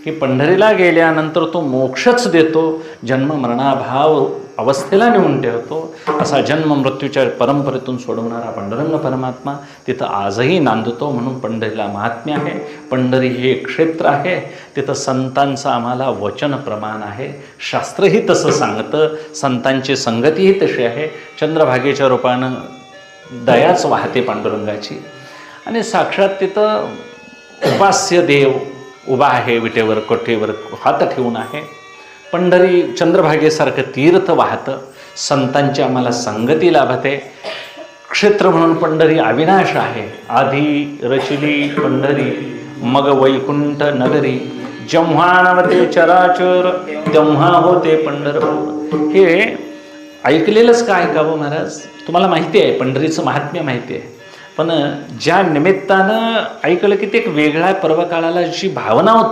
की पंढरीला गेल्यानंतर तो मोक्षच देतो, जन्म मरणाभाव अवस्थेला नेऊन ठेवतो. असा जन्म मृत्यूच्या परंपरेतून सोडवणारा पांडुरंग परमात्मा तिथं आजही नांदतो. म्हणून पंढरीला महात्म्य आहे. पंढरी हे क्षेत्र आहे, तिथं संतांचं आम्हाला वचन प्रमाण आहे. शास्त्रही तसं सांगतं, संतांची संगतीही तशी आहे. चंद्रभागेच्या रूपानं दयाच वाहते पांडुरंगाची. आणि साक्षात तिथं उपास्य देव उभा आहे, विटेवर कोठेवर हात ठेवून आहे. पंढरी चंद्रभागेसारखं तीर्थ वाहतं, संतांची आम्हाला संगती लाभते. क्षेत्र म्हणून पंढरी अविनाश आहे. आधी रचिली पंढरी मग वैकुंठ नगरी, जेव्हा नवते चराचर तेव्हा होते पंढरपूर. हे ऐकलेलंच का ऐकावं महाराज? तुम्हाला माहिती आहे, पंढरीचं महात्म्य माहिती आहे. पण ज्या निमित्तानं ऐकलं की ते एक वेगळ्या पर्वकाळाला जी भावना होती